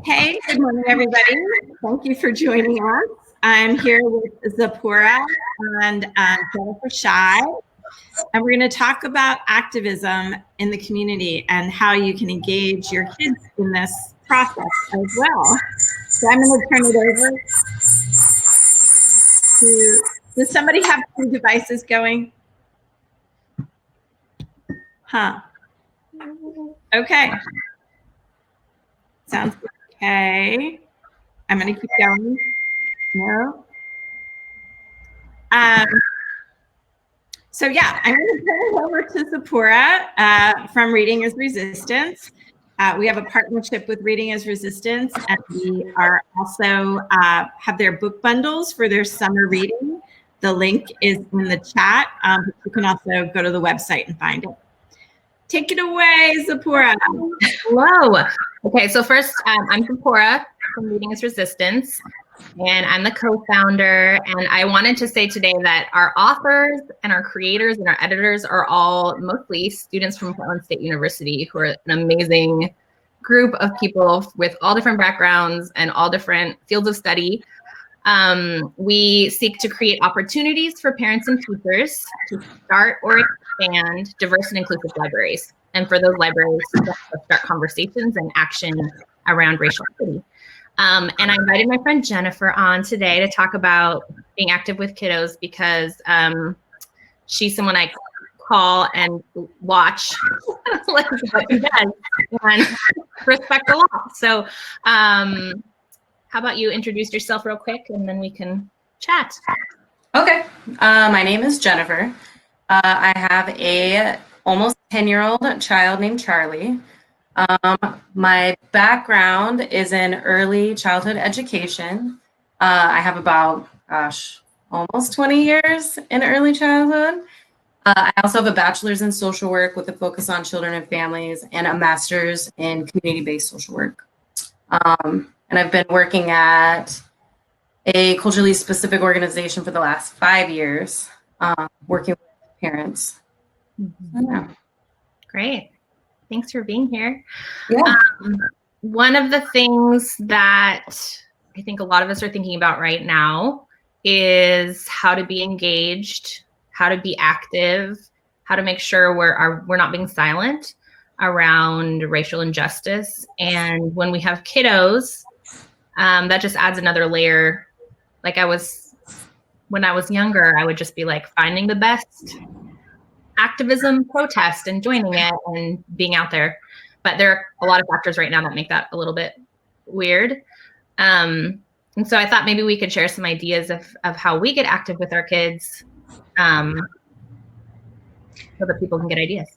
Hey, good morning, everybody. Thank you for joining us. I'm here with Zipporah and Jennifer Shy, and we're going to talk about activism in the community and how you can engage your kids in this process as well. So I'm going to turn it over to, does somebody have 2 devices going? Huh. Okay. Sounds okay. I'm going to keep going. No. So yeah, I'm going to turn it over to Zipporah from Reading is Resistance. We have a partnership with Reading is Resistance, and we are also have their book bundles for their summer reading. The link is in the chat. You can also go to the website and find it. Take it away, Zipporah. Hello. Okay, so first, I'm Zipporah from Reading is Resistance, and I'm the co-founder. And I wanted to say today that our authors and our creators and our editors are all mostly students from Portland State University, who are an amazing group of people with all different backgrounds and all different fields of study. We seek to create opportunities for parents and teachers to start or expand diverse and inclusive libraries. And for those libraries to start conversations and action around racial equity. And I invited my friend Jennifer on today to talk about being active with kiddos because she's someone I call and watch like what she does and respect a lot. So how about you introduce yourself real quick and then we can chat. Okay, my name is Jennifer. I have a almost 10-year-old child named Charlie. My background is in early childhood education. I have about, almost 20 years in early childhood. I also have a bachelor's in social work with a focus on children and families and a master's in community-based social work. And I've been working at a culturally specific organization for the last 5 years, working with parents. Yeah. Great. Thanks for being here. Yeah. One of the things that I think a lot of us are thinking about right now is how to be engaged, how to be active, how to make sure we're not being silent around racial injustice. And when we have kiddos, that just adds another layer. Like when I was younger, I would just be like finding the best activism protest and joining it and being out there. But there are a lot of factors right now that make that a little bit weird. And so I thought maybe we could share some ideas of how we get active with our kids so that people can get ideas.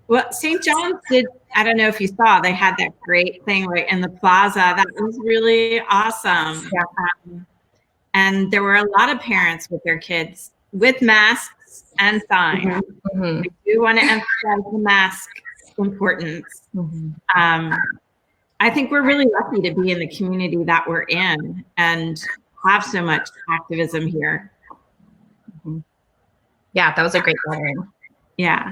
Well, St. John's did, I don't know if you saw, they had that great thing right in the plaza. That was really awesome. Yeah. And there were a lot of parents with their kids with masks and signs. Mm-hmm. I do want to emphasize the mask importance. Mm-hmm. I think we're really lucky to be in the community that we're in and have so much activism here. Mm-hmm. Yeah, that was a great gathering. Yeah.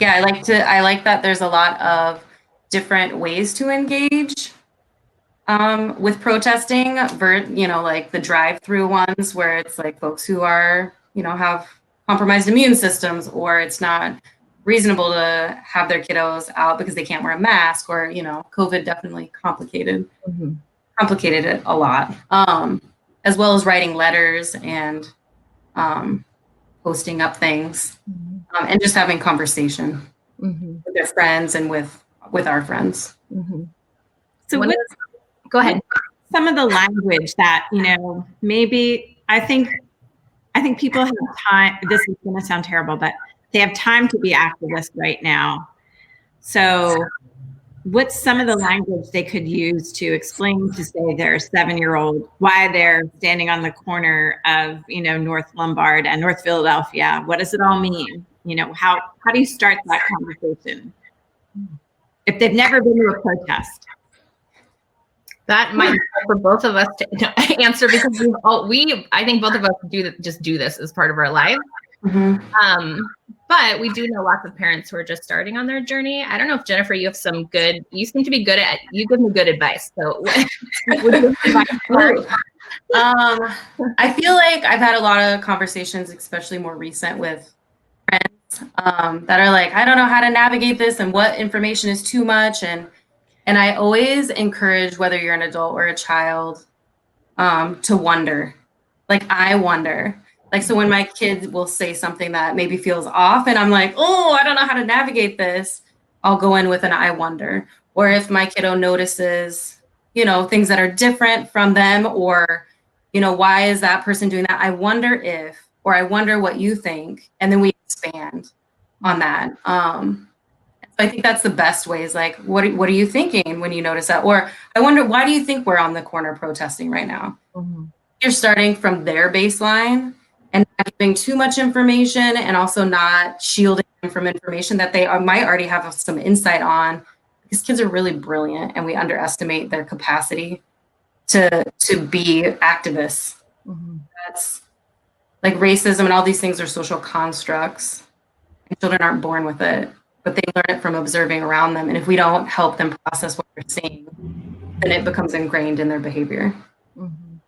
Yeah, I like that there's a lot of different ways to engage with protesting, like the drive-through ones where it's like folks who are, have compromised immune systems, or it's not reasonable to have their kiddos out because they can't wear a mask, or, COVID definitely complicated it a lot, as well as writing letters and posting up things, and just having conversation with their friends and with our friends. So go ahead. Some of the language that, maybe I think people have time. This is going to sound terrible, but they have time to be activists right now. So what's some of the language they could use to explain to, say, their 7-year-old why they're standing on the corner of, North Lombard and North Philadelphia? What does it all mean? How do you start that conversation if they've never been to a protest? That might be for both of us to answer because I think both of us do this as part of our life. But we do know lots of parents who are just starting on their journey. I don't know if Jennifer, you have you seem to be good at, you give me good advice. So what would you advise? I feel like I've had a lot of conversations, especially more recent, with friends that are like, I don't know how to navigate this and what information is too much. And I always encourage, whether you're an adult or a child, to wonder. Like, I wonder. Like, so when my kids will say something that maybe feels off and I'm like, oh, I don't know how to navigate this, I'll go in with an I wonder. Or if my kiddo notices, things that are different from them, or, why is that person doing that? I wonder if, or I wonder what you think. And then we expand on that. I think that's the best way, is like, what are you thinking when you notice that? Or I wonder, why do you think we're on the corner protesting right now? Mm-hmm. You're starting from their baseline and not giving too much information, and also not shielding them from information that they might already have some insight on. These kids are really brilliant, and we underestimate their capacity to be activists. Mm-hmm. That's like racism and all these things are social constructs, and children aren't born with it, but they learn it from observing around them. And if we don't help them process what they're seeing, then it becomes ingrained in their behavior. Mm-hmm.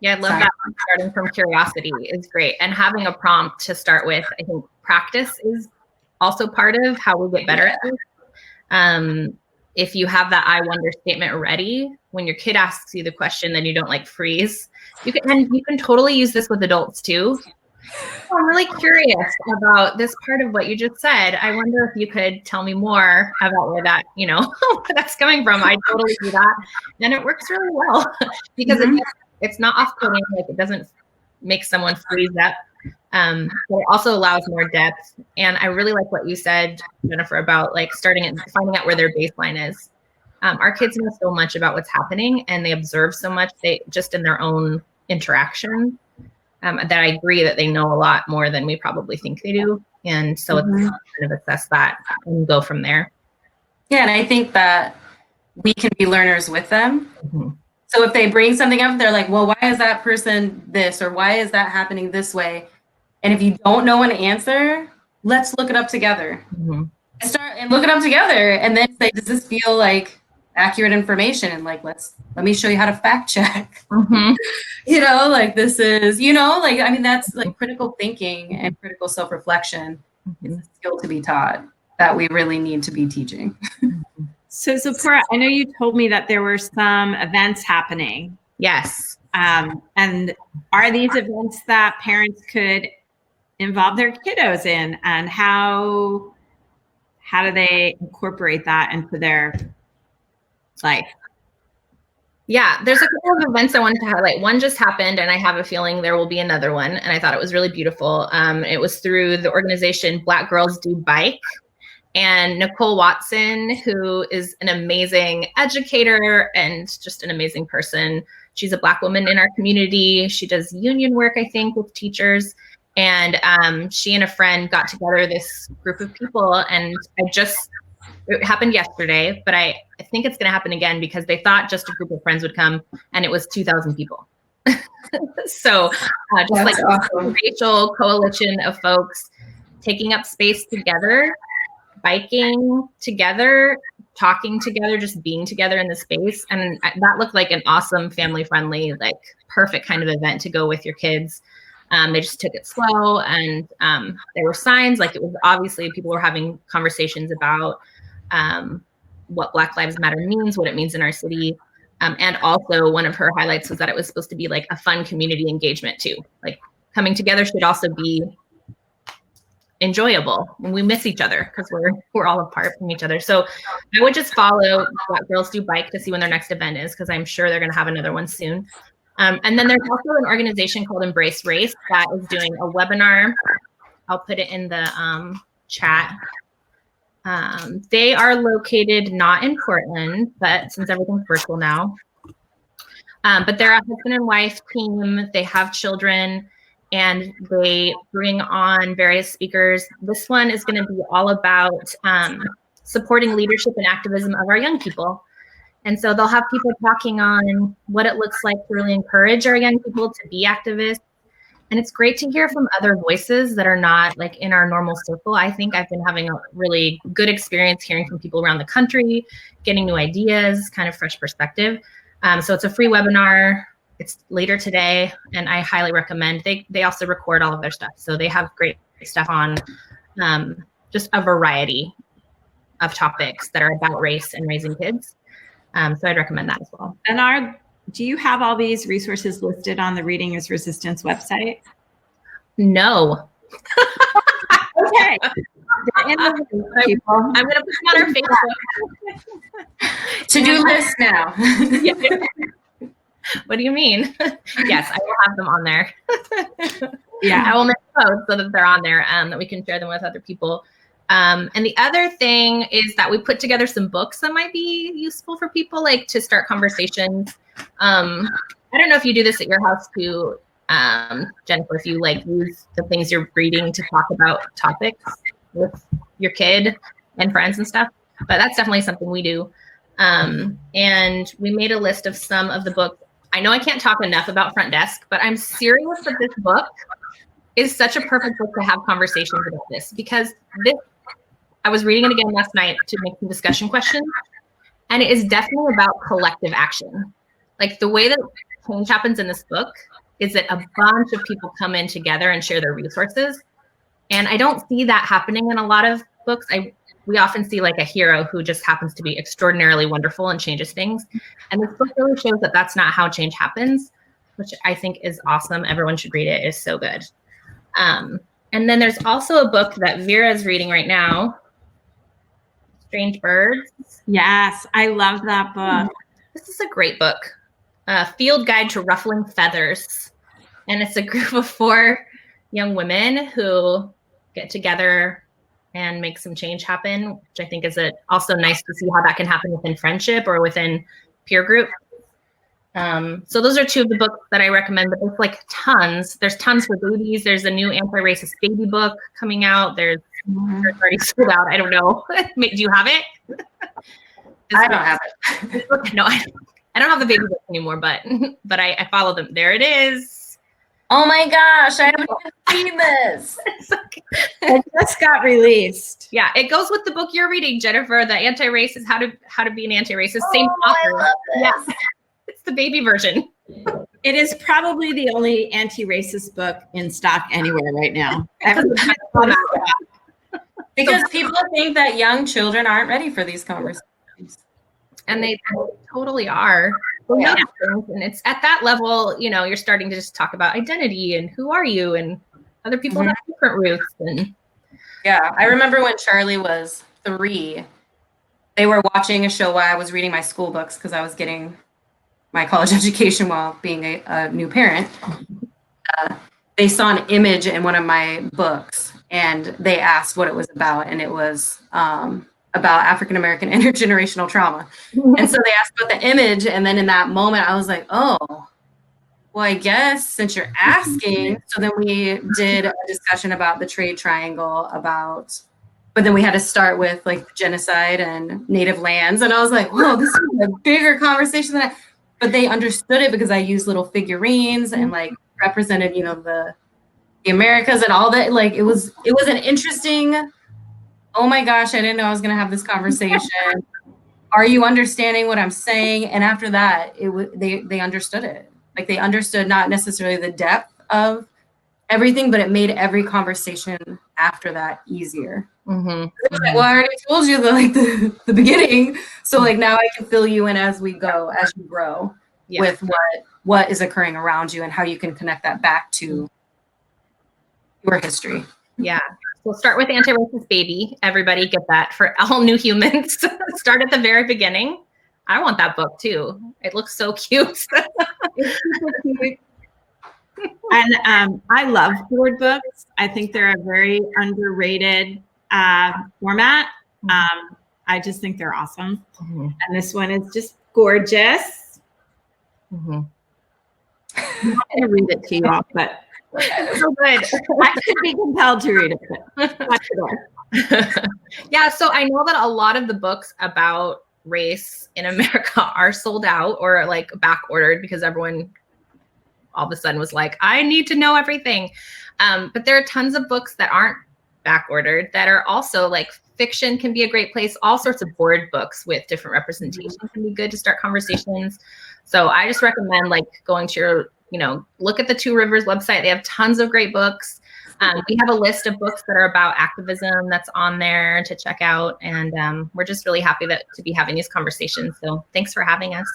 Yeah, I love that. Starting from curiosity is great. And having a prompt to start with, I think practice is also part of how we get better at this. If you have that I wonder statement ready, when your kid asks you the question, then you don't like freeze. You can totally use this with adults too. I'm really curious about this part of what you just said. I wonder if you could tell me more about where that, where that's coming from. I totally do that. And it works really well because it's not off-putting, like it doesn't make someone freeze up. But it also allows more depth. And I really like what you said, Jennifer, about like starting and finding out where their baseline is. Our kids know so much about what's happening, and they observe so much, they just in their own interaction, that I agree that they know a lot more than we probably think they do. And so it's kind of assess that and go from there. Yeah, and I think that we can be learners with them. Mm-hmm. So if they bring something up, they're like, well, why is that person this? Or why is that happening this way? And if you don't know an answer, let's look it up together. Mm-hmm. And look it up together. And then say, does this feel like accurate information? And like, let me show you how to fact check. Mm-hmm. Like this is, that's like critical thinking and critical self-reflection. Mm-hmm. Is a skill to be taught that we really need to be teaching. So Zipporah, I know you told me that there were some events happening. Yes. And are these events that parents could involve their kiddos in, and how do they incorporate that into their life? Yeah, there's a couple of events I wanted to highlight. One just happened, and I have a feeling there will be another one, and I thought it was really beautiful. It was through the organization Black Girls Do Bike. And Nicole Watson, who is an amazing educator and just an amazing person. She's a Black woman in our community. She does union work, I think, with teachers. And she and a friend got together, this group of people. And it happened yesterday, but I think it's going to happen again, because they thought just a group of friends would come, and it was 2,000 people. So just like awesome. A racial coalition of folks taking up space together, biking together, talking together, just being together in the space. And that looked like an awesome family-friendly, like perfect kind of event to go with your kids. They just took it slow, and there were signs, like it was obviously people were having conversations about what Black Lives Matter means, what it means in our city. And also one of her highlights was that it was supposed to be like a fun community engagement too. Like coming together should also be enjoyable when we miss each other, because we're all apart from each other. So I would just follow Black Girls Do Bike to see when their next event is, because I'm sure they're going to have another one soon. And then there's also an organization called Embrace Race that is doing a webinar. I'll put it in the chat. They are located not in Portland, but since everything's virtual now, but they're a husband and wife team. They have children, and they bring on various speakers. This one is going to be all about supporting leadership and activism of our young people. And so they'll have people talking on what it looks like to really encourage our young people to be activists, And it's great to hear from other voices that are not like in our normal circle. I think I've been having a really good experience hearing from people around the country, getting new ideas, kind of fresh perspective. So it's a free webinar. It's later today, and I highly recommend. They also record all of their stuff. So they have great stuff on just a variety of topics that are about race and raising kids. So I'd recommend that as well. And do you have all these resources listed on the Reading is Resistance website? No. Okay. People. I'm going to put them on our Facebook. To-do list now. What do you mean? Yes, I will have them on there. Yeah. I will make posts so that they're on there, that we can share them with other people. And the other thing is that we put together some books that might be useful for people, like to start conversations. I don't know if you do this at your house too, Jennifer, if you like use the things you're reading to talk about topics with your kid and friends and stuff, but that's definitely something we do. And we made a list of some of the books. I know I can't talk enough about Front Desk, but I'm serious that this book is such a perfect book to have conversations about this, because I was reading it again last night to make some discussion questions, and it is definitely about collective action. Like the way that change happens in this book is that a bunch of people come in together and share their resources. And I don't see that happening in a lot of books. We often see like a hero who just happens to be extraordinarily wonderful and changes things. And this book really shows that that's not how change happens, which I think is awesome. Everyone should read it. It's so good. And then there's also a book that Vera's reading right now, Strange Birds. Yes, I love that book. This is a great book. Field Guide to Ruffling Feathers. And it's a group of 4 young women who get together and make some change happen, which I think is also nice to see how that can happen within friendship or within peer group. So those are 2 of the books that I recommend, but there's like tons. There's tons for babies. There's a new anti-racist baby book coming out. There's already sold out. I don't know. Do you have it? I don't have it. No, I don't have the baby book anymore, but I follow them. There it is. Oh my gosh, I haven't even seen this. It just got released. Yeah, it goes with the book you're reading, Jennifer, the anti-racist, how to be an anti-racist. Same author. I love this. Yeah. It's the baby version. It is probably the only anti-racist book in stock anywhere right now. Because people think that young children aren't ready for these conversations. And they totally are. Yeah. And it's at that level, you're starting to just talk about identity and who are you, and other people have different roots. And yeah, I remember when Charlie was 3, they were watching a show while I was reading my school books because I was getting my college education while being a new parent. They saw an image in one of my books, and they asked what it was about, and it was about African-American intergenerational trauma. And so they asked about the image, and then in that moment, I was like, oh, well, I guess since you're asking. So then we did a discussion about the trade triangle, but then we had to start with like genocide and native lands. And I was like, whoa, this is a bigger conversation than but they understood it because I used little figurines and like represented, the Americas and all that. Like it was an interesting, oh my gosh, I didn't know I was going to have this conversation. Are you understanding what I'm saying? And after that, they understood it. Like they understood not necessarily the depth of everything, but it made every conversation after that easier. Like, well, I already told you the beginning. So like now I can fill you in as we go, as you grow with what is occurring around you and how you can connect that back to your history. Yeah. We'll start with anti-racist baby. Everybody get that for all new humans. Start at the very beginning. I want that book too. It looks so cute. It's super cute. And I love board books. I think they're a very underrated format. I just think they're awesome. And this one is just gorgeous. I'm not going to read it to you all, but so good. I could be compelled to read it. Yeah, so I know that a lot of the books about race in America are sold out or like back ordered because everyone all of a sudden was like, I need to know everything. But there are tons of books that aren't back ordered that are also like fiction can be a great place. All sorts of board books with different representation can be good to start conversations. So I just recommend like going to your, look at the Two Rivers website. They have tons of great books. We have a list of books that are about activism that's on there to check out. And we're just really happy to be having these conversations. So thanks for having us.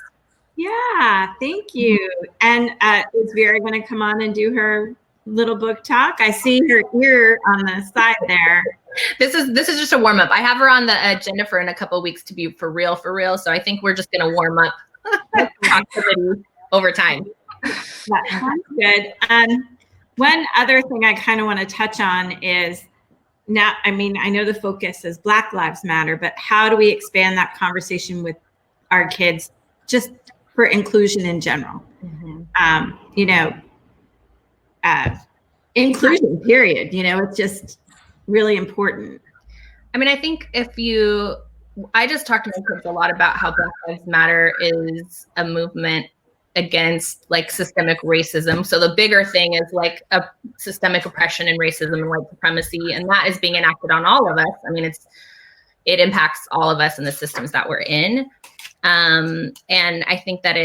Yeah, thank you. And is Vera going to come on and do her little book talk? I see her ear on the side there. This is just a warm up. I have her on the agenda for in a couple of weeks to be for real. So I think we're just going to warm up over time. That sounds good. One other thing I kind of want to touch on is now, I know the focus is Black Lives Matter, but how do we expand that conversation with our kids just for inclusion in general? Inclusion, period. It's just really important. I think I just talked to my kids a lot about how Black Lives Matter is a movement against like systemic racism. So the bigger thing is like a systemic oppression and racism and white supremacy, and that is being enacted on all of us. It impacts all of us in the systems that we're in. And I think that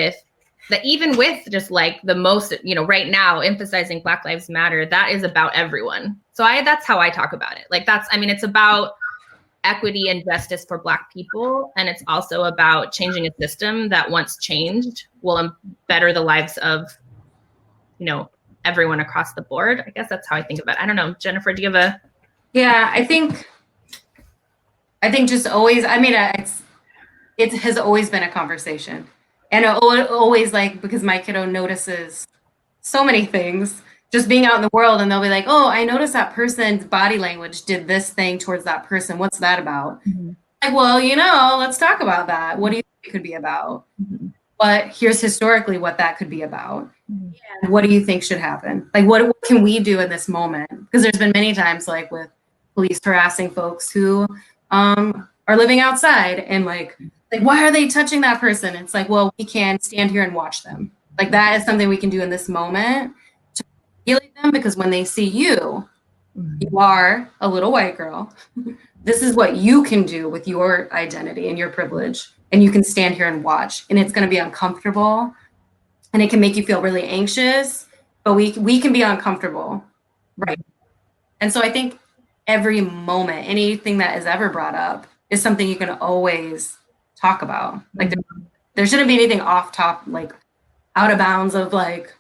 even with just like the most, right now emphasizing Black Lives Matter, that is about everyone. So that's how I talk about it. Like it's about equity and justice for Black people. And it's also about changing a system that once changed will better the lives of, everyone across the board. I guess that's how I think about it. I don't know. Jennifer, do you have a? Yeah, I think just always, it has always been a conversation. And always because my kiddo notices so many things just being out in the world, and they'll be like, oh, I noticed that person's body language did this thing towards that person. What's that about? Mm-hmm. Like, well, let's talk about that. What do you think it could be about? Mm-hmm. But here's historically what that could be about. Mm-hmm. And what do you think should happen? Like, what can we do in this moment? Because there's been many times like with police harassing folks who are living outside and like, why are they touching that person? It's like, well, we can stand here and watch them. Like that is something we can do in this moment to regulate them, because when they see you, you are a little white girl. This is what you can do with your identity and your privilege. And you can stand here and watch, and it's going to be uncomfortable and it can make you feel really anxious, but we can be uncomfortable. Right. And so I think every moment, anything that is ever brought up is something you can always talk about. Like there shouldn't be anything off top, like out of bounds of like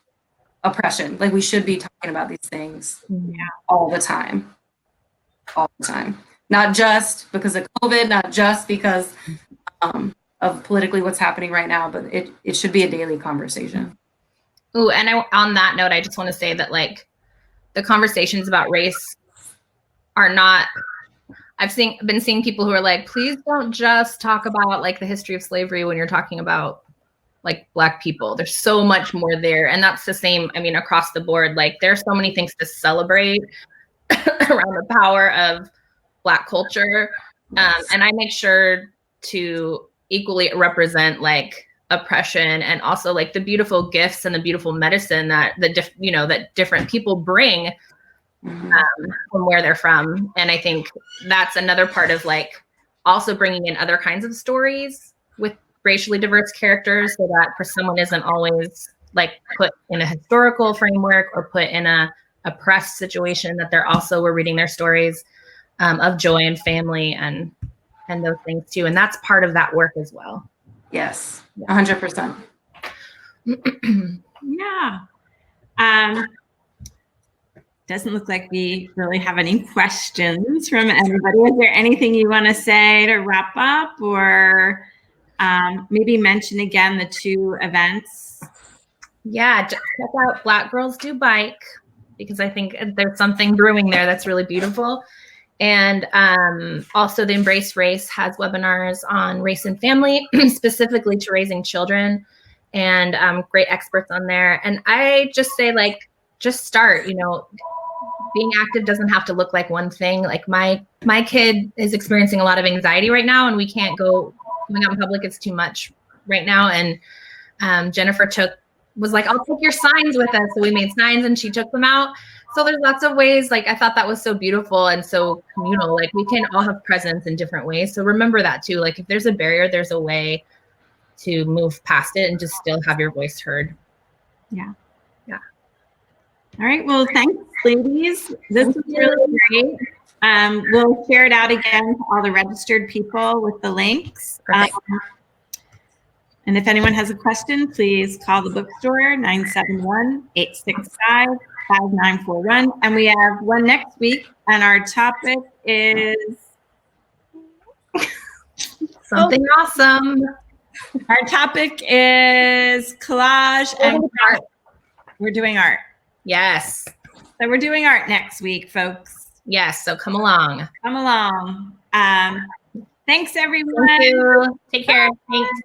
oppression. Like we should be talking about these things all the time. Not just because of COVID, not just because of politically what's happening right now, but it should be a daily conversation. Ooh, and on that note, I just want to say that like the conversations about race are not. I've been seeing people who are like, please don't just talk about like the history of slavery when you're talking about like Black people. There's so much more there. And that's the same, across the board. Like there's so many things to celebrate around the power of Black culture. And I make sure to equally represent like oppression and also like the beautiful gifts and the beautiful medicine that that different people bring from where they're from. And I think that's another part of like also bringing in other kinds of stories with racially diverse characters, so that for someone isn't always like put in a historical framework or put in a oppressed situation, that we're reading their stories of joy and family and those things too. And that's part of that work as well. Yes, 100%. Yeah. Doesn't look like we really have any questions from anybody. Is there anything you want to say to wrap up, or maybe mention again the two events? Yeah, check out Black Girls Do Bike, because I think there's something brewing there that's really beautiful. And also the Embrace Race has webinars on race and family, specifically to raising children, and great experts on there. And I just say like, just start, being active doesn't have to look like one thing. Like my kid is experiencing a lot of anxiety right now, and we can't go coming out in public. It's too much right now. And Jennifer took was like, I'll take your signs with us. So we made signs and she took them out. So there's lots of ways, like I thought that was so beautiful and so communal. Like we can all have presence in different ways. So remember that too. Like if there's a barrier, there's a way to move past it and just still have your voice heard. Yeah. Yeah. All right. Well, thanks, ladies. This was really great. We'll share it out again to all the registered people with the links. And if anyone has a question, please call the bookstore 971-865-5941. And we have one next week, and our topic is something awesome. Our topic is collage and art. We're doing art. Yes. So we're doing art next week, folks. Yes. So come along. Come along. Thanks, everyone. Thank you. Take care. Thanks.